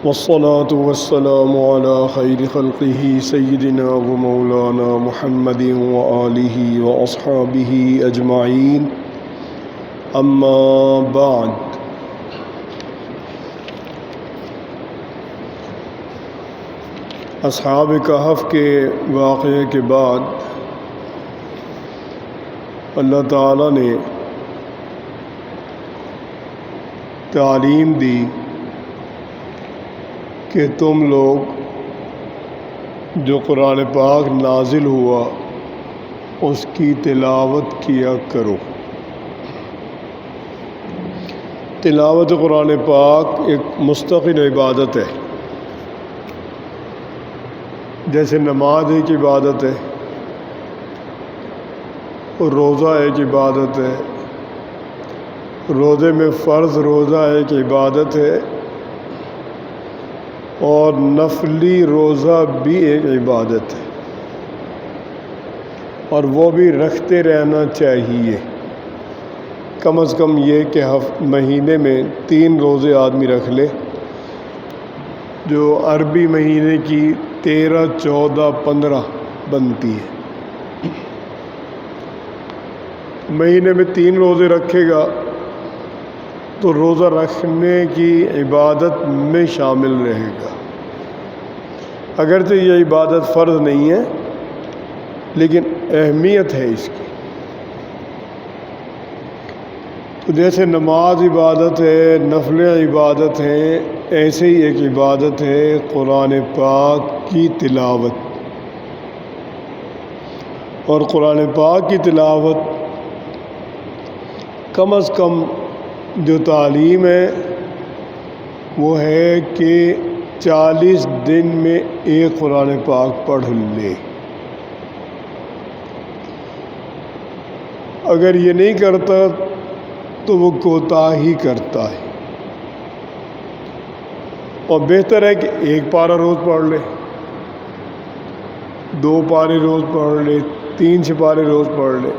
والصلاة والسلام على خير خلقه سيدنا ومولانا محمد وآله وأصحابه أجمعين أما بعد. اصحاب کہف کے واقعے کے بعد اللہ تعالیٰ نے تعلیم دی کہ تم لوگ جو قرآن پاک نازل ہوا اس کی تلاوت کیا کرو. تلاوت قرآن پاک ایک مستقل عبادت ہے، جیسے نماز ایک عبادت ہے، اور روزہ ایک عبادت ہے. روزے میں فرض روزہ ایک عبادت ہے، اور نفلی روزہ بھی ایک عبادت ہے، اور وہ بھی رکھتے رہنا چاہیے. کم از کم یہ کہ مہینے میں 3 روزے آدمی رکھ لے، جو عربی مہینے کی 13، 14، 15 بنتی ہے. مہینے میں 3 روزے رکھے گا تو روزہ رکھنے کی عبادت میں شامل رہے گا. اگرچہ یہ عبادت فرض نہیں ہے لیکن اہمیت ہے اس کی. تو جیسے نماز عبادت ہے، نفل عبادت ہیں، ایسے ہی ایک عبادت ہے قرآن پاک کی تلاوت. اور قرآن پاک کی تلاوت کم از کم جو تعلیم ہے وہ ہے کہ 40 دن میں ایک قرآن پاک پڑھ لے. اگر یہ نہیں کرتا تو وہ کوتاہی کرتا ہے. اور بہتر ہے کہ 1 پارہ روز پڑھ لے، 2 پارے روز پڑھ لے، 3 سپارے روز پڑھ لے،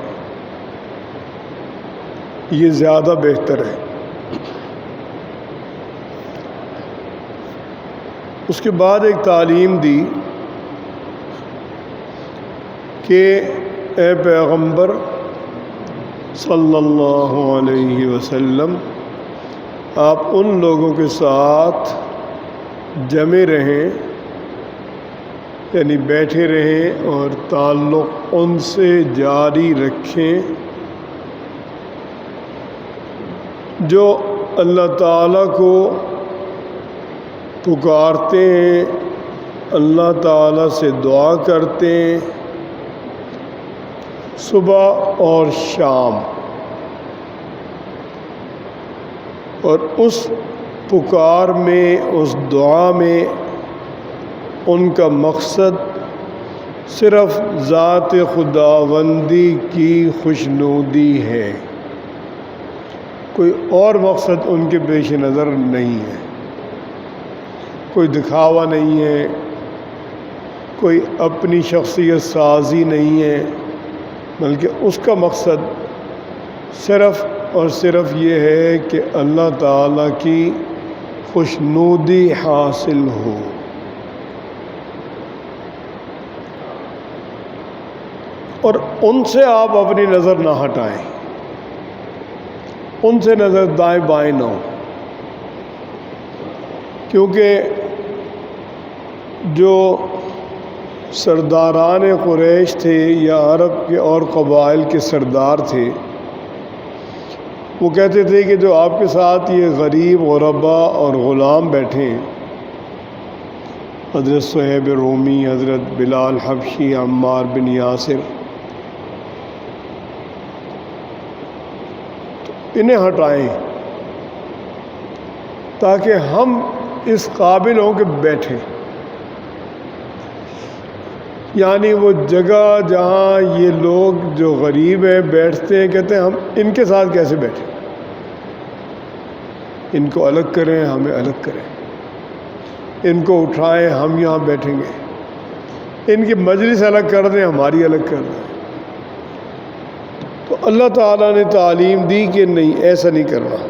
یہ زیادہ بہتر ہے. اس کے بعد ایک تعلیم دی کہ اے پیغمبر صلی اللہ علیہ وسلم، آپ ان لوگوں کے ساتھ جمع رہیں، یعنی بیٹھے رہیں اور تعلق ان سے جاری رکھیں جو اللہ تعالیٰ کو پکارتے ہیں، اللہ تعالیٰ سے دعا کرتے ہیں صبح اور شام. اور اس پکار میں، اس دعا میں ان کا مقصد صرف ذات خداوندی کی خوشنودی ہے، کوئی اور مقصد ان کے پیش نظر نہیں ہے. کوئی دکھاوا نہیں ہے، کوئی اپنی شخصیت سازی نہیں ہے، بلکہ اس کا مقصد صرف اور صرف یہ ہے کہ اللہ تعالیٰ کی خوشنودی حاصل ہو. اور ان سے آپ اپنی نظر نہ ہٹائیں، ان سے نظر دائیں بائیں نہ ہو، کیونکہ جو سرداران قریش تھے یا عرب کے اور قبائل کے سردار تھے، وہ کہتے تھے کہ جو آپ کے ساتھ یہ غریب غربا اور غلام بیٹھے ہیں، حضرت صہیب رومی، حضرت بلال حبشی، عمار بن یاسر، انہیں ہٹائیں تاکہ ہم اس قابل ہوں کہ بیٹھیں. یعنی وہ جگہ جہاں یہ لوگ جو غریب ہیں بیٹھتے ہیں، کہتے ہیں ہم ان کے ساتھ کیسے بیٹھیں، ان کو الگ کریں، ہمیں الگ کریں، ان کو اٹھائیں، ہم یہاں بیٹھیں گے، ان کی مجلس الگ کر دیں، ہماری الگ کر دیں. تو اللہ تعالیٰ نے تعلیم دی کہ نہیں، ایسا نہیں کرنا.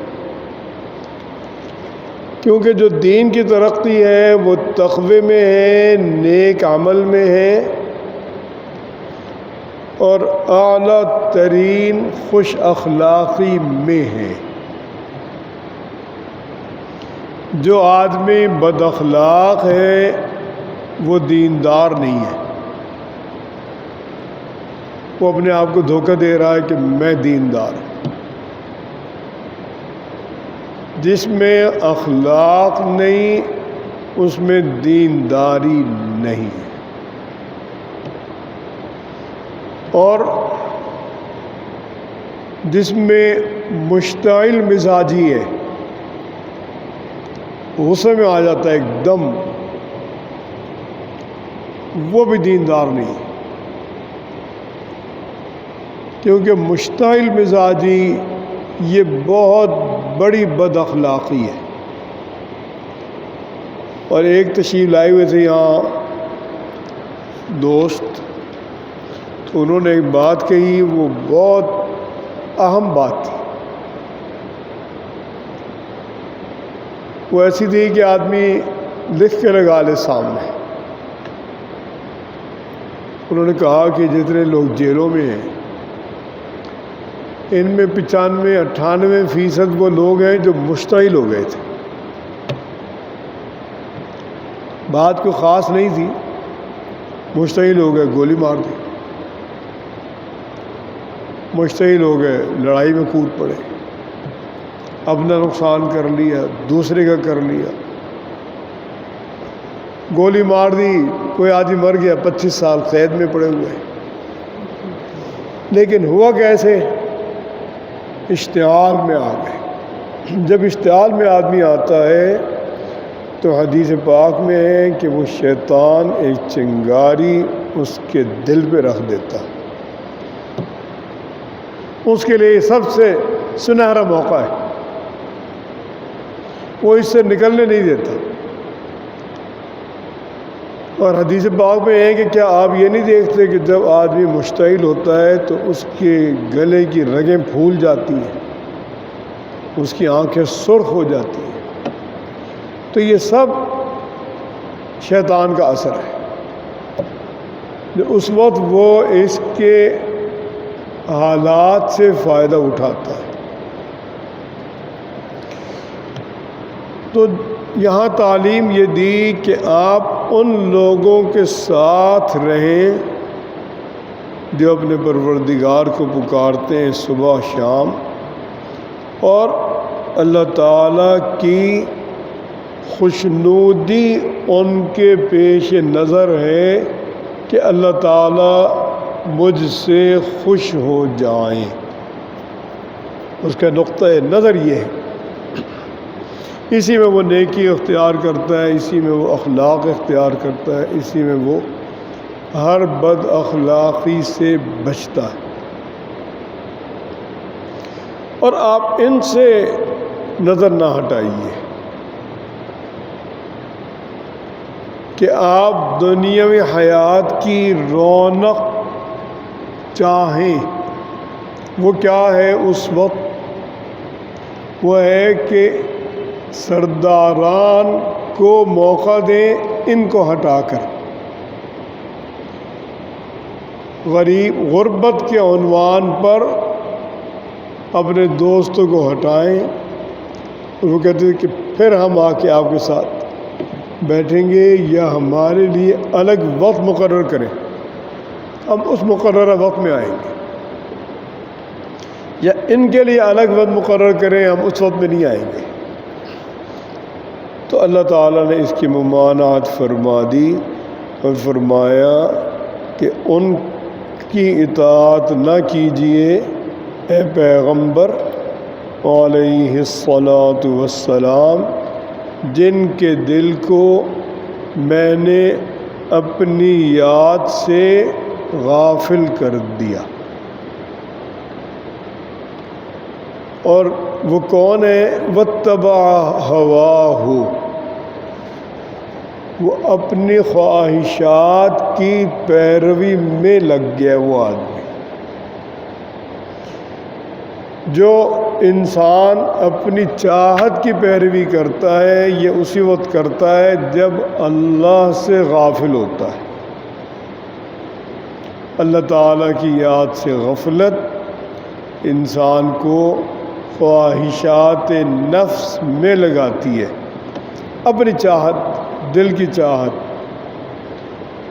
کیونکہ جو دین کی ترقی ہے وہ تقوی میں ہے، نیک عمل میں ہے، اور اعلیٰ ترین خوش اخلاقی میں ہے۔ جو آدمی بد اخلاق ہے وہ دیندار نہیں ہے، وہ اپنے آپ کو دھوکہ دے رہا ہے کہ میں دیندار ہوں۔ جس میں اخلاق نہیں اس میں دینداری نہیں ہے، اور جس میں مشتعل مزاجی ہے، غصے میں آ جاتا ہے ایک دم، وہ بھی دیندار نہیں، کیونکہ مشتعل مزاجی یہ بہت بڑی بد اخلاقی ہے۔ اور ایک تشریف لائے ہوئے تھے یہاں دوست، تو انہوں نے ایک بات کہی، وہ بہت اہم بات تھی۔ وہ ایسی تھی کہ آدمی لکھ کے لگا لے سامنے۔ انہوں نے کہا کہ جتنے لوگ جیلوں میں ہیں ان میں 95-98% وہ لوگ ہیں جو مشتعل ہو گئے تھے۔ بات کوئی خاص نہیں تھی، مشتعل ہو گئے، گولی مار دی، مشتعل ہو گئے، لڑائی میں کود پڑے، اپنا نقصان کر لیا، دوسرے کا کر لیا، گولی مار دی، کوئی آدمی مر گیا، 25 سال قید میں پڑے ہوئے۔ لیکن ہوا کیسے؟ اشتعال میں آ گئے۔ جب اشتعال میں آدمی آتا ہے تو حدیث پاک میں ہے کہ وہ شیطان ایک چنگاری اس کے دل پہ رکھ دیتا، اس کے لیے سب سے سنہرا موقع ہے، وہ اس سے نکلنے نہیں دیتا۔ اور حدیث پاک میں ہے کہ کیا آپ یہ نہیں دیکھتے کہ جب آدمی مشتعل ہوتا ہے تو اس کے گلے کی رگیں پھول جاتی ہیں، اس کی آنکھیں سرخ ہو جاتی ہیں؟ تو یہ سب شیطان کا اثر ہے۔ اس وقت وہ اس کے حالات سے فائدہ اٹھاتا ہے۔ تو یہاں تعلیم یہ دی کہ آپ ان لوگوں کے ساتھ رہیں جو اپنے پروردگار کو پکارتے ہیں صبح شام، اور اللہ تعالیٰ کی خوشنودی ان کے پیش نظر ہے کہ اللہ تعالیٰ مجھ سے خوش ہو جائیں۔ اس کا نقطۂ نظر یہ ہے، اسی میں وہ نیکی اختیار کرتا ہے، اسی میں وہ اخلاق اختیار کرتا ہے، اسی میں وہ ہر بد اخلاقی سے بچتا ہے۔ اور آپ ان سے نظر نہ ہٹائیے کہ آپ دنیاوی حیات کی رونق چاہیں۔ وہ کیا ہے اس وقت؟ وہ ہے کہ سرداران کو موقع دیں ان کو ہٹا کر، غربت کے عنوان پر اپنے دوستوں کو ہٹائیں۔ وہ کہتے ہیں کہ پھر ہم آ کے آپ کے ساتھ بیٹھیں گے، یا ہمارے لیے الگ وقت مقرر کریں، ہم اس مقررہ وقت میں آئیں گے، یا ان کے لیے الگ وقت مقرر کریں، ہم اس وقت میں نہیں آئیں گے۔ تو اللہ تعالیٰ نے اس کی ممانعت فرما دی اور فرمایا کہ ان کی اطاعت نہ کیجیے اے پیغمبر علیہ الصلاۃ والسلام، جن کے دل کو میں نے اپنی یاد سے غافل کر دیا۔ اور وہ کون ہے؟ واتبع ہواہ، وہ اپنی خواہشات کی پیروی میں لگ گیا۔ وہ آدمی جو انسان اپنی چاہت کی پیروی کرتا ہے یہ اسی وقت کرتا ہے جب اللہ سے غافل ہوتا ہے۔ اللہ تعالیٰ کی یاد سے غفلت انسان کو خواہشات نفس میں لگاتی ہے، اپنی چاہت، دل کی چاہت۔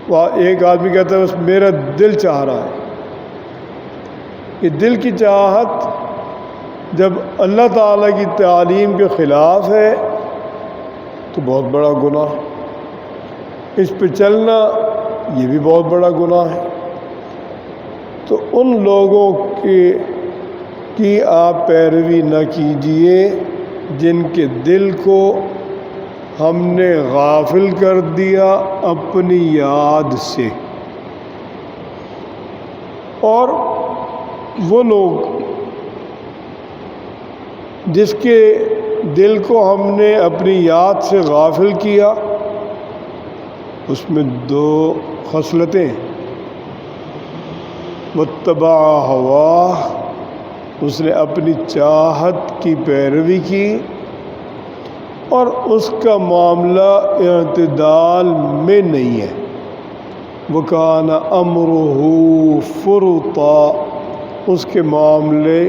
وہ ایک آدمی کہتا ہے بس میرا دل چاہ رہا ہے، یہ دل کی چاہت جب اللہ تعالیٰ کی تعلیم کے خلاف ہے تو بہت بڑا گناہ، اس پہ چلنا یہ بھی بہت بڑا گناہ ہے۔ تو ان لوگوں کی آپ پیروی نہ کیجئے جن کے دل کو ہم نے غافل کر دیا اپنی یاد سے، اور وہ لوگ جس کے دل کو ہم نے اپنی یاد سے غافل کیا اس میں دو خصلتیں، واتبع ہواہ، اس نے اپنی چاہت کی پیروی کی اور اس کا معاملہ اعتدال میں نہیں ہے، وکان امرہ فرطا، اس کے معاملے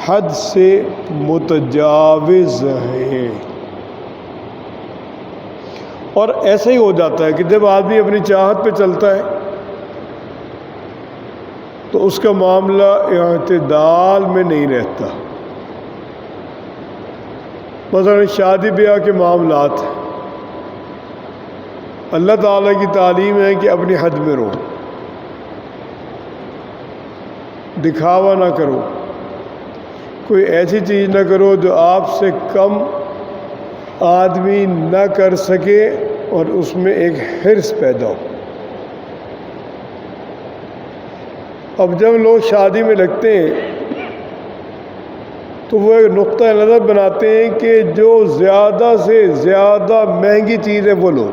حد سے متجاوز ہیں۔ اور ایسا ہی ہو جاتا ہے کہ جب آدمی اپنی چاہت پہ چلتا ہے تو اس کا معاملہ اعتدال میں نہیں رہتا۔ مثلا شادی بیاہ کے معاملات ہیں، اللہ تعالیٰ کی تعلیم ہے کہ اپنی حد میں رہو، دکھاوا نہ کرو، کوئی ایسی چیز نہ کرو جو آپ سے کم آدمی نہ کر سکے اور اس میں ایک حرص پیدا ہو۔ اب جب لوگ شادی میں لگتے ہیں تو وہ ایک نقطہ نظر بناتے ہیں کہ جو زیادہ سے زیادہ مہنگی چیز ہے وہ لو،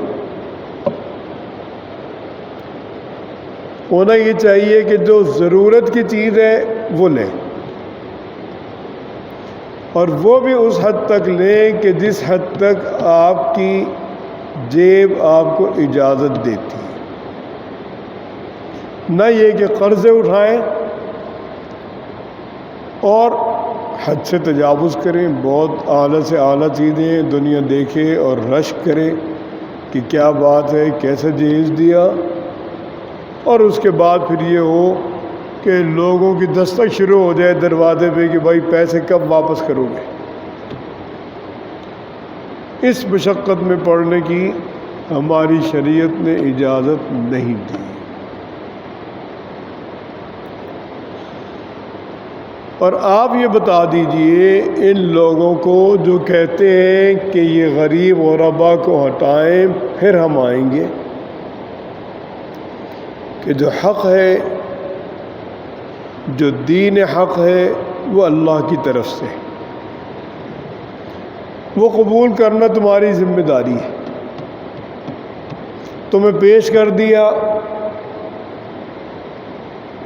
ہونا یہ چاہیے کہ جو ضرورت کی چیز ہے وہ لیں، اور وہ بھی اس حد تک لیں کہ جس حد تک آپ کی جیب آپ کو اجازت دیتی ہے، نہ یہ کہ قرضے اٹھائیں اور حد سے تجاوز کریں، بہت اعلیٰ سے اعلیٰ چیزیں دنیا دیکھے اور رشک کرے کہ کیا بات ہے، کیسے جہیز دیا، اور اس کے بعد پھر یہ ہو کہ لوگوں کی دستک شروع ہو جائے دروازے پہ کہ بھائی پیسے کب واپس کرو گے۔ اس مشقت میں پڑنے کی ہماری شریعت نے اجازت نہیں دی۔ اور آپ یہ بتا دیجئے ان لوگوں کو جو کہتے ہیں کہ یہ غریب غربا کو ہٹائیں پھر ہم آئیں گے، کہ جو حق ہے، جو دین حق ہے وہ اللہ کی طرف سے، وہ قبول کرنا تمہاری ذمہ داری ہے۔ تمہیں پیش کر دیا،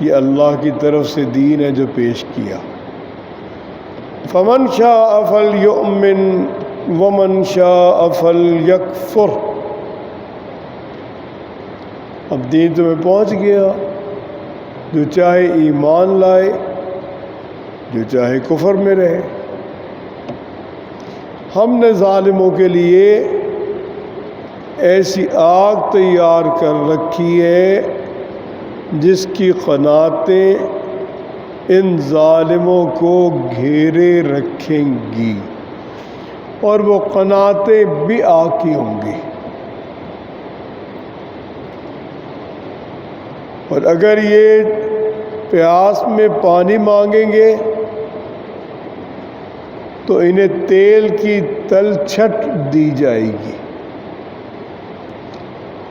یہ اللہ کی طرف سے دین ہے جو پیش کیا۔ فمن شاء فلیؤمن ومن شاء فلیکفر، اب دین تمہیں پہنچ گیا، جو چاہے ایمان لائے، جو چاہے کفر میں رہے۔ ہم نے ظالموں کے لیے ایسی آگ تیار کر رکھی ہے جس کی قناتیں ان ظالموں کو گھیرے رکھیں گی، اور وہ قناتیں بھی آگ کی ہوں گی۔ اور اگر یہ پیاس میں پانی مانگیں گے تو انہیں تیل کی تلچھٹ دی جائے گی،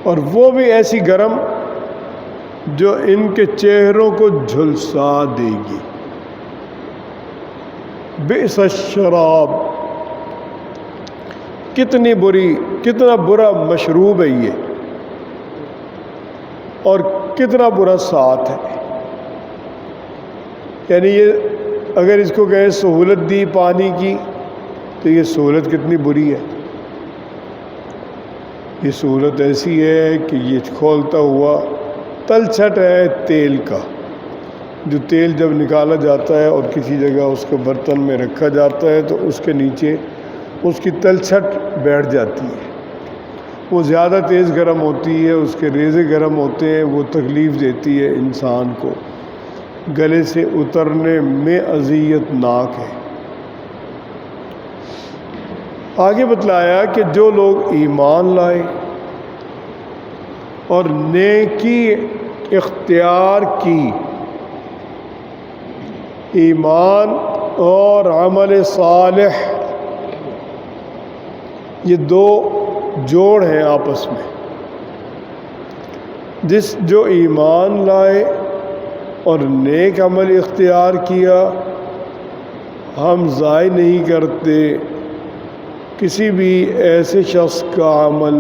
اور وہ بھی ایسی گرم جو ان کے چہروں کو جھلسا دے گی۔ بئس الشراب، کتنا برا مشروب ہے یہ، اور کتنا برا ساتھ ہے۔ یعنی یہ اگر اس کو کہیں سہولت دی پانی کی تو یہ سہولت کتنی بری ہے۔ یہ سہولت ایسی ہے کہ یہ کھولتا ہوا تلچھٹ ہے تیل کا، جو تیل جب نکالا جاتا ہے اور کسی جگہ اس کو برتن میں رکھا جاتا ہے تو اس کے نیچے اس کی تلچھٹ بیٹھ جاتی ہے، وہ زیادہ تیز گرم ہوتی ہے، اس کے ریزے گرم ہوتے ہیں، وہ تکلیف دیتی ہے انسان کو، گلے سے اترنے میں اذیت ناک ہے۔ آگے بتلایا کہ جو لوگ ایمان لائے اور نیکی اختیار کی، ایمان اور عمل صالح یہ دو جوڑ ہیں آپس میں، جو ایمان لائے اور نیک عمل اختیار کیا، ہم ضائع نہیں کرتے کسی بھی ایسے شخص کا عمل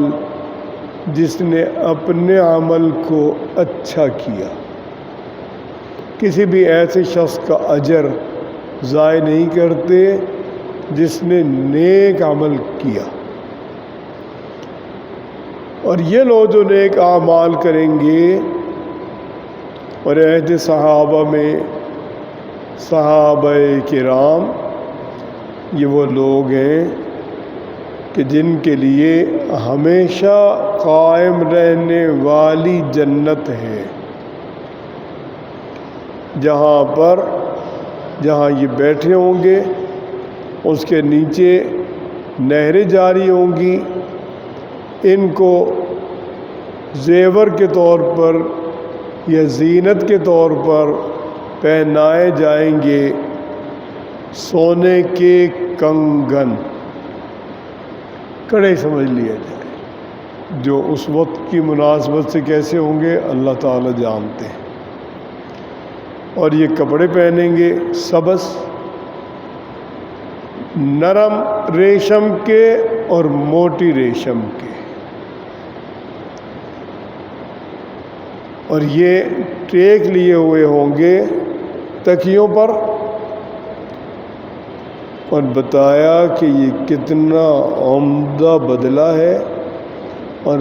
جس نے اپنے عمل کو اچھا کیا، کسی بھی ایسے شخص کا اجر ضائع نہیں کرتے جس نے نیک عمل کیا۔ اور یہ لوگ جو نیک اعمال کریں گے، اور عہد صحابہ میں صحابہ کرام یہ وہ لوگ ہیں کہ جن کے لیے ہمیشہ قائم رہنے والی جنت ہے، جہاں یہ بیٹھے ہوں گے اس کے نیچے نہریں جاری ہوں گی، ان کو زیور کے طور پر یا زینت کے طور پر پہنائے جائیں گے سونے کے کنگن، کڑے سمجھ لیا جائے، جو اس وقت کی مناسبت سے کیسے ہوں گے اللہ تعالی جانتے ہیں۔ اور یہ کپڑے پہنیں گے سبز نرم ریشم کے اور موٹی ریشم کے، اور یہ ٹیک لیے ہوئے ہوں گے تکیوں پر، اور بتایا کہ یہ کتنا عمدہ بدلہ ہے اور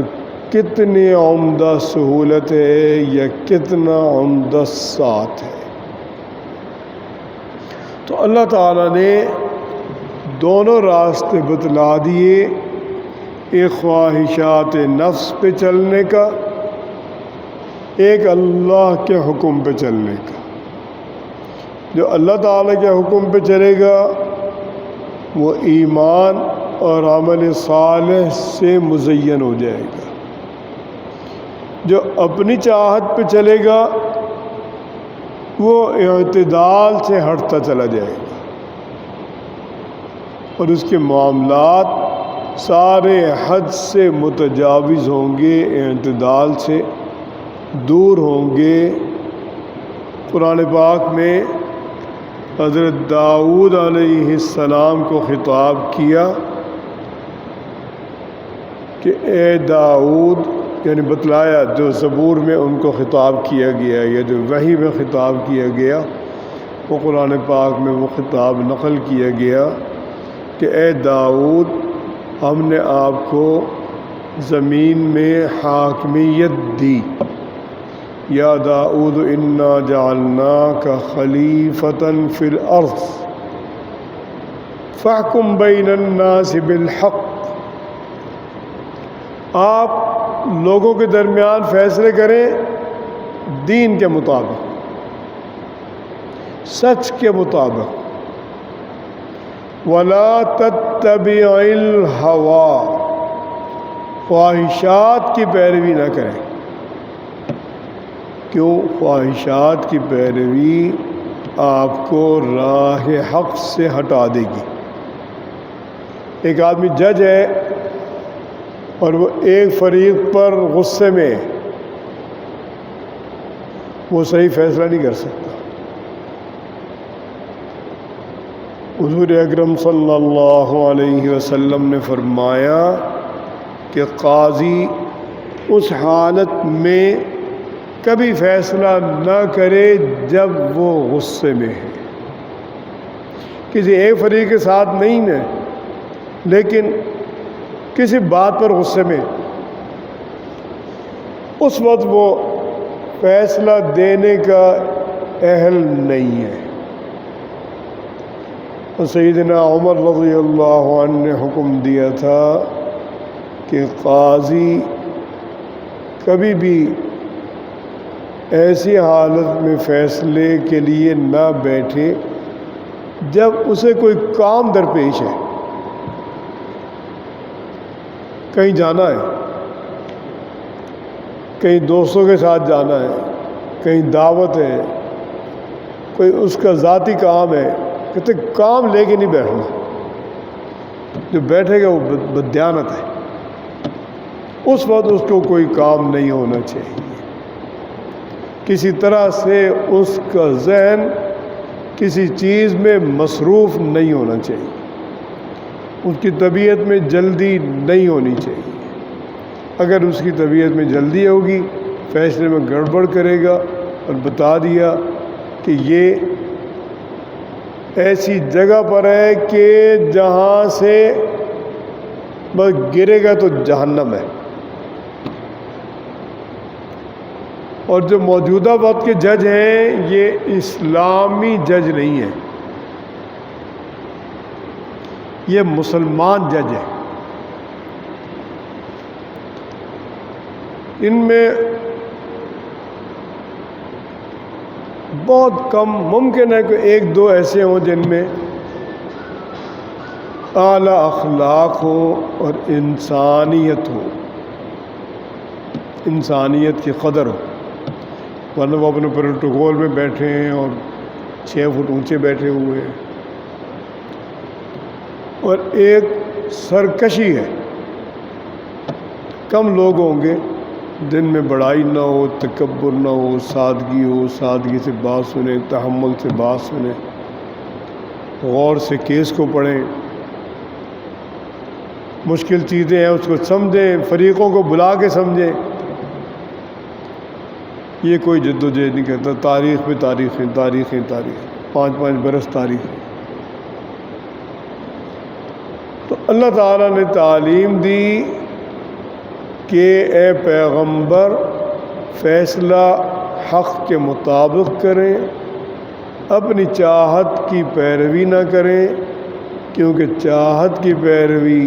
کتنی عمدہ سہولت ہے یا کتنا عمدہ ساتھ ہے۔ تو اللہ تعالیٰ نے دونوں راستے بتلا دیے، ایک خواہشات نفس پہ چلنے کا، ایک اللہ کے حکم پہ چلنے کا۔ جو اللہ تعالیٰ کے حکم پہ چلے گا وہ ایمان اور عمل صالح سے مزین ہو جائے گا، جو اپنی چاہت پہ چلے گا وہ اعتدال سے ہٹتا چلا جائے گا، اور اس کے معاملات سارے حد سے متجاوز ہوں گے، اعتدال سے دور ہوں گے۔ قرآن پاک میں حضرت داؤد علیہ السلام کو خطاب کیا کہ اے داؤد، یعنی بتلایا جو زبور میں ان کو خطاب کیا گیا یا جو وحی میں خطاب کیا گیا، وہ قرآن پاک میں وہ خطاب نقل کیا گیا کہ اے داؤد، ہم نے آپ کو زمین میں حاکمیت دی، یا داؤد انا جعلناک خلیفۃ فی الارض فاحکم بین الناس بالحق، آپ لوگوں کے درمیان فیصلے کریں دین کے مطابق، سچ کے مطابق، ولا تتبع الہوی، خواہشات کی پیروی نہ کریں۔ کیوں؟ خواہشات کی پیروی آپ کو راہ حق سے ہٹا دے گی۔ ایک آدمی جج ہے اور وہ ایک فریق پر غصے میں، وہ صحیح فیصلہ نہیں کر سکتا۔ حضور اکرم صلی اللہ علیہ وسلم نے فرمایا کہ قاضی اس حالت میں کبھی فیصلہ نہ کرے جب وہ غصے میں ہے، کسی ایک فریق کے ساتھ نہیں ہے، لیکن کسی بات پر غصے میں، اس وقت وہ فیصلہ دینے کا اہل نہیں ہے۔ اور سیدنا عمر رضی اللہ عنہ نے حکم دیا تھا کہ قاضی کبھی بھی ایسی حالت میں فیصلے کے لیے نہ بیٹھے جب اسے کوئی کام درپیش ہے، کہیں جانا ہے، کہیں دوستوں کے ساتھ جانا ہے، کہیں دعوت ہے، کوئی اس کا ذاتی کام ہے، کہتے کام لے کے نہیں بیٹھنا، جو بیٹھے گا وہ بددیانت ہے، اس وقت اس کو کوئی کام نہیں ہونا چاہیے۔ کسی طرح سے اس کا ذہن کسی چیز میں مصروف نہیں ہونا چاہیے، اس کی طبیعت میں جلدی نہیں ہونی چاہیے۔ اگر اس کی طبیعت میں جلدی ہوگی، فیصلے میں گڑبڑ کرے گا، اور بتا دیا کہ یہ ایسی جگہ پر ہے کہ جہاں سے بس گرے گا تو جہنم ہے۔ اور جو موجودہ وقت کے جج ہیں یہ اسلامی جج نہیں ہیں، یہ مسلمان جج ہیں۔ ان میں بہت کم ممکن ہے کہ ایک دو ایسے ہوں جن میں اعلیٰ اخلاق ہو اور انسانیت ہو، انسانیت کی قدر ہو، ورنہ وہ اپنے پروٹوکول میں بیٹھے ہیں اور 6 فٹ اونچے بیٹھے ہوئے ہیں۔ اور ایک سرکشی ہے، کم لوگ ہوں گے جن میں بڑائی نہ ہو، تکبر نہ ہو، سادگی ہو، سادگی سے بات سنیں، تحمل سے بات سنیں، غور سے کیس کو پڑھیں، مشکل چیزیں ہیں اس کو سمجھیں، فریقوں کو بلا کے سمجھیں۔ یہ کوئی جد و جہد نہیں کرتا، تاریخ پہ تاریخیں، تاریخیں، تاریخ، 5 برس تاریخ۔ تو اللہ تعالیٰ نے تعلیم دی کہ اے پیغمبر فیصلہ حق کے مطابق کریں، اپنی چاہت کی پیروی نہ کریں، کیونکہ چاہت کی پیروی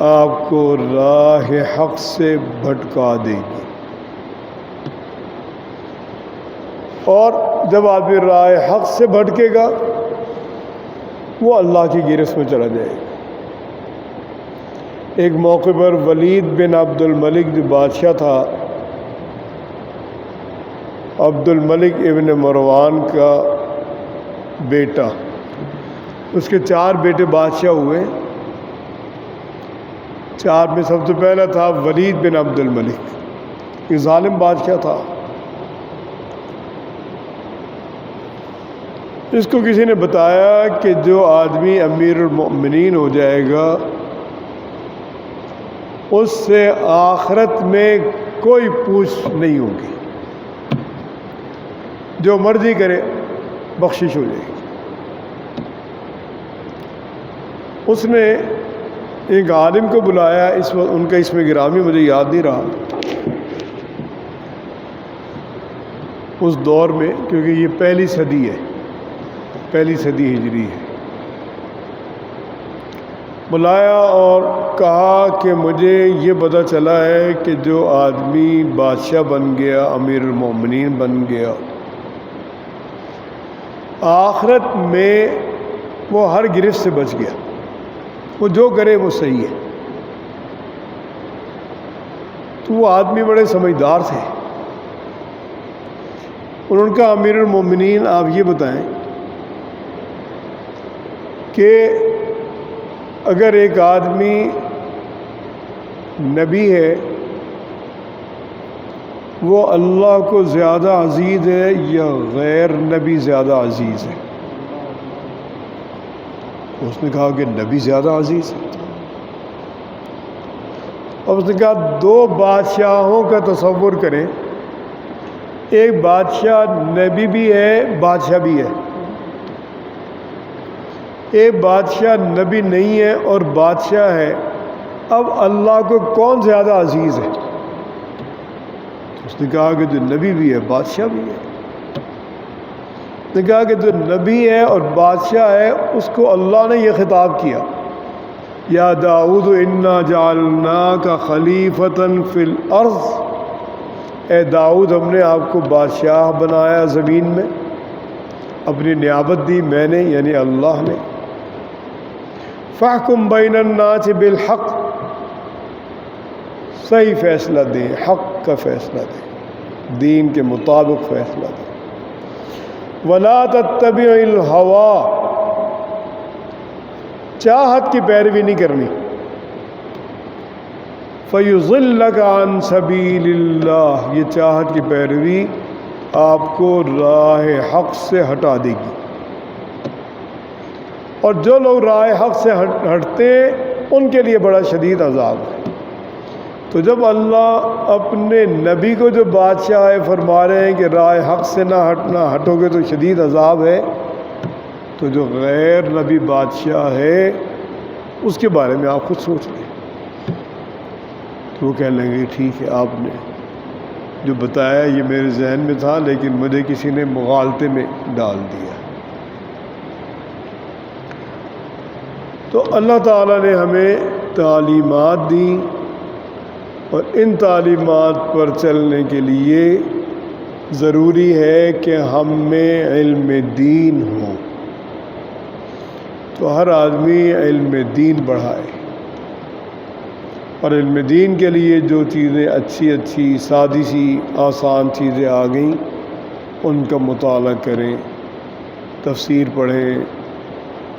آپ کو راہ حق سے بھٹکا دے گی، اور جب آدمی راہ حق سے بھٹکے گا وہ اللہ کی گرفت میں چلا جائے گا۔ ایک موقع پر ولید بن عبد الملک جو بادشاہ تھا، عبد الملک ابن مروان کا بیٹا، اس کے 4 بیٹے بادشاہ ہوئے، 4 میں سب سے پہلا تھا ولید بن عبد الملک، ایک ظالم بادشاہ تھا۔ اس کو کسی نے بتایا کہ جو آدمی امیر المؤمنین ہو جائے گا اس سے آخرت میں کوئی پوچھ نہیں ہوگی، جو مرضی کرے بخشش ہو جائے گی۔ اس نے ایک عالم کو بلایا، اس وقت ان کا اسم گرامی مجھے یاد نہیں رہا اس دور میں، کیونکہ یہ پہلی صدی ہے، پہلی صدی ہجری ہے۔ بلایا اور کہا کہ مجھے یہ پتہ چلا ہے کہ جو آدمی بادشاہ بن گیا، امیر المومنین بن گیا، آخرت میں وہ ہر گرفت سے بچ گیا، وہ جو کرے وہ صحیح ہے۔ تو وہ آدمی بڑے سمجھدار تھے۔ اور ان کا امیر المومنین آپ یہ بتائیں کہ اگر ایک آدمی نبی ہے وہ اللہ کو زیادہ عزیز ہے یا غیر نبی زیادہ عزیز ہے؟ اس نے کہا کہ نبی زیادہ عزیز ہے۔ اب اس نے کہا 2 بادشاہوں کا تصور کریں، ایک بادشاہ نبی بھی ہے، بادشاہ بھی ہے، ایک بادشاہ نبی نہیں ہے اور بادشاہ ہے، اب اللہ کو کون زیادہ عزیز ہے؟ اس نے کہا کہ جو نبی بھی ہے بادشاہ بھی ہے۔ اس نے کہا کہ جو نبی ہے اور بادشاہ ہے اس کو اللہ نے یہ خطاب کیا، یا داؤد انا جعلناک خلیفۃ فی الارض، اے داؤد ہم نے آپ کو بادشاہ بنایا زمین میں، اپنی نیابت دی میں نے یعنی اللہ نے۔ فاحکم بین الناس بالحق، صحیح فیصلہ دیں، حق کا فیصلہ دیں، دین کے مطابق فیصلہ دیں۔ ولا تتبع الہویٰ، چاہت کی پیروی نہیں کرنی۔ فیضلک عن سبیل اللہ، یہ چاہت کی پیروی آپ کو راہ حق سے ہٹا دے گی، اور جو لوگ راہ حق سے ہٹتے ان کے لیے بڑا شدید عذاب ہے۔ تو جب اللہ اپنے نبی کو جو بادشاہ ہے فرما رہے ہیں کہ راہ حق سے نہ ہٹو گے تو شدید عذاب ہے، تو جو غیر نبی بادشاہ ہے اس کے بارے میں آپ خود سوچ لیں۔ تو وہ کہنے لگے ٹھیک ہے، آپ نے جو بتایا یہ میرے ذہن میں تھا لیکن مجھے کسی نے مغالطے میں ڈال دیا۔ تو اللہ تعالیٰ نے ہمیں تعلیمات دی، اور ان تعلیمات پر چلنے کے لیے ضروری ہے کہ ہم میں علم دین ہو۔ تو ہر آدمی علم دین بڑھائے، اور علم دین کے لیے جو چیزیں اچھی سادی سی آسان چیزیں آ گئیں ان کا مطالعہ کریں، تفسیر پڑھیں،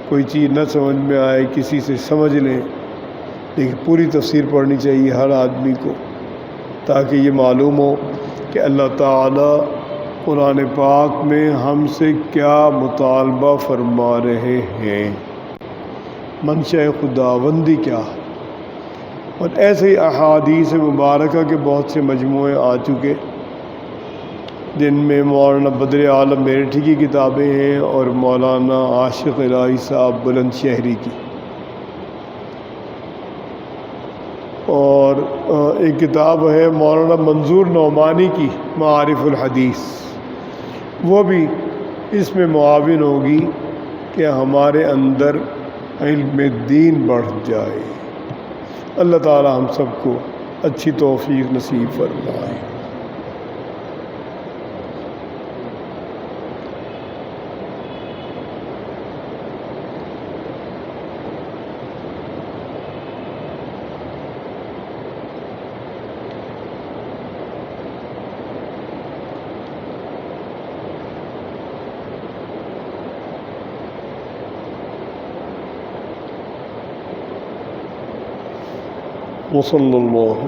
کوئی چیز نہ سمجھ میں آئے کسی سے سمجھ لیں، لیکن پوری تفسیر پڑھنی چاہیے ہر آدمی کو، تاکہ یہ معلوم ہو کہ اللہ تعالیٰ قرآن پاک میں ہم سے کیا مطالبہ فرما رہے ہیں، منشأ خداوندی کیا ہے۔ اور ایسے ہی احادیث مبارکہ کے بہت سے مجموعے آ چکے، جن میں مولانا بدر عالم میرٹھی کی کتابیں ہیں اور مولانا عاشق الہی صاحب بلند شہری کی، اور ایک کتاب ہے مولانا منظور نعمانی کی معارف الحدیث، وہ بھی اس میں معاون ہوگی کہ ہمارے اندر علم دین بڑھ جائے۔ اللہ تعالی ہم سب کو اچھی توفیق نصیب فرمائے۔ وصلی اللہ